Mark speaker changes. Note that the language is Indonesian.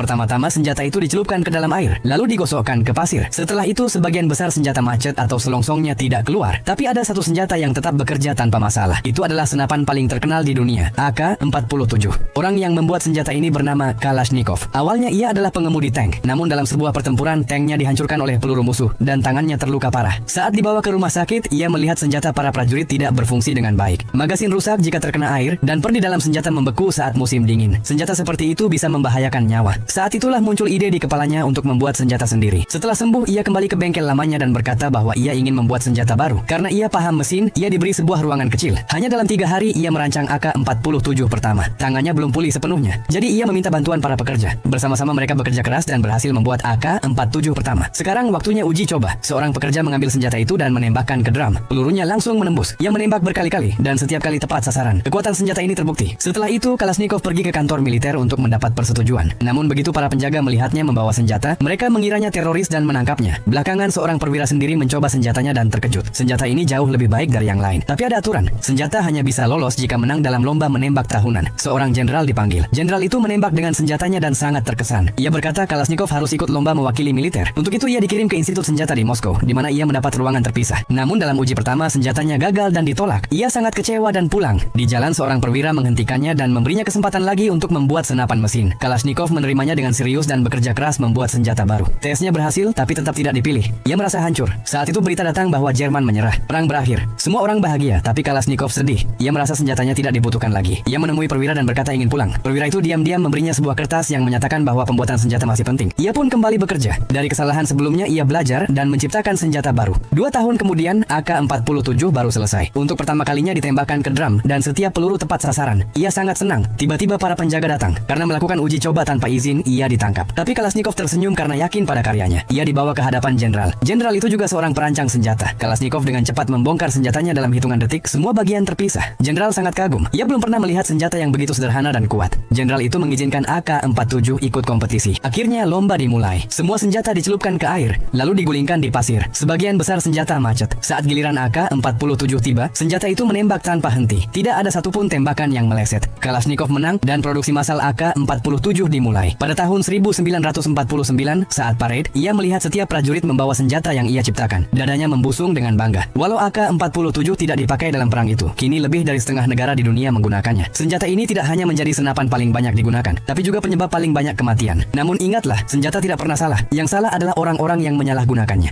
Speaker 1: Pertama-tama senjata itu dicelupkan ke dalam air, lalu digosokkan ke pasir. Setelah itu sebagian besar senjata macet atau selongsongnya tidak keluar. Tapi ada satu senjata yang tetap bekerja tanpa masalah. Itu adalah senapan paling terkenal di dunia, AK-47. Orang yang membuat senjata ini bernama Kalashnikov. Awalnya ia adalah pengemudi tank, namun dalam sebuah pertempuran tanknya dihancurkan oleh peluru musuh dan tangannya terluka parah. Saat dibawa ke rumah sakit, ia melihat senjata para prajurit tidak berfungsi dengan baik. Magasin rusak jika terkena air dan per di dalam senjata membeku saat musim dingin. Senjata seperti itu bisa membahayakan nyawa. Saat itulah muncul ide di kepalanya untuk membuat senjata sendiri. Setelah sembuh, ia kembali ke bengkel lamanya dan berkata bahwa ia ingin membuat senjata baru. Karena ia paham mesin, ia diberi sebuah ruangan kecil. Hanya dalam 3 hari ia merancang AK-47 pertama. Tangannya belum pulih sepenuhnya. Jadi ia meminta bantuan para pekerja. Bersama-sama mereka bekerja keras dan berhasil membuat AK-47 pertama. Sekarang waktunya uji coba. Seorang pekerja mengambil senjata itu dan menembakkan ke drum. Pelurunya langsung menembus. Ia menembak berkali-kali dan setiap kali tepat sasaran. Kekuatan senjata ini terbukti. Setelah itu, Kalashnikov pergi ke kantor militer untuk mendapat persetujuan. Namun begitu para penjaga melihatnya membawa senjata, mereka mengiranya teroris dan menangkapnya. Belakangan seorang perwira sendiri mencoba senjatanya dan terkejut. Senjata ini jauh lebih baik dari yang lain. Tapi ada aturan. Senjata hanya bisa lolos jika menang dalam lomba menembak tahunan. Seorang jenderal dipanggil. Jenderal itu menembak dengan senjatanya dan sangat terkesan. Ia berkata Kalashnikov harus ikut lomba mewakili militer. Untuk itu ia dikirim ke Institut Senjata di Moskow, di mana ia mendapat ruangan terpisah. Namun dalam uji pertama senjatanya gagal dan ditolak. Ia sangat kecewa dan pulang. Di jalan seorang perwira menghentikannya dan memberinya kesempatan lagi untuk membuat senapan mesin. Kalashnikov menerimanya dengan serius dan bekerja keras membuat senjata baru. Tesnya berhasil tapi tetap tidak dipilih. Ia merasa hancur. Saat itu berita datang bahwa Jerman menyerah. Perang berakhir. Semua orang bahagia, tapi Kalashnikov sedih. Ia merasa senjatanya tidak dibutuhkan lagi. Ia menemui perwira dan berkata ingin pulang. Perwira itu diam-diam memberinya sebuah kertas yang menyatakan bahwa pembuatan senjata masih penting. Ia pun kembali bekerja. Dari kesalahan sebelumnya ia belajar dan menciptakan senjata baru. 2 tahun kemudian AK-47 baru selesai. Untuk pertama kalinya ditembakkan ke drum dan setiap peluru tepat sasaran. Ia sangat senang. Tiba-tiba para penjaga datang. Karena melakukan uji coba tanpa izin, ia ditangkap. Tapi Kalashnikov tersenyum karena yakin pada karyanya. Ia dibawa ke hadapan jenderal. Jenderal itu juga seorang perancang senjata. Kalashnikov dengan cepat membongkar senjatanya dalam hitungan detik. Semua bagian terpisah. Jenderal sangat kagum. Ia belum pernah melihat senjata yang begitu sederhana dan kuat. Jenderal itu mengizinkan AK-47 ikut kompetisi. Akhirnya lomba dimulai. Semua senjata dicelupkan ke air, lalu digulingkan di pasir. Sebagian besar senjata macet. Saat giliran AK-47 tiba, senjata itu menembak tanpa henti. Tidak ada satupun tembakan yang meleset. Kalashnikov menang dan produksi massal AK-47 dimulai. Pada tahun 1949, saat parade, ia melihat setiap prajurit membawa senjata yang ia ciptakan. Dadanya membusung dengan bangga. Walau AK-47 tidak dipakai dalam perang itu, kini lebih dari setengah negara di dunia menggunakannya. Senjata ini tidak hanya menjadi senapan paling banyak digunakan, tapi juga penyebab paling banyak kematian. Namun ingatlah, senjata tidak pernah salah. Yang salah adalah orang-orang yang menyalahgunakannya.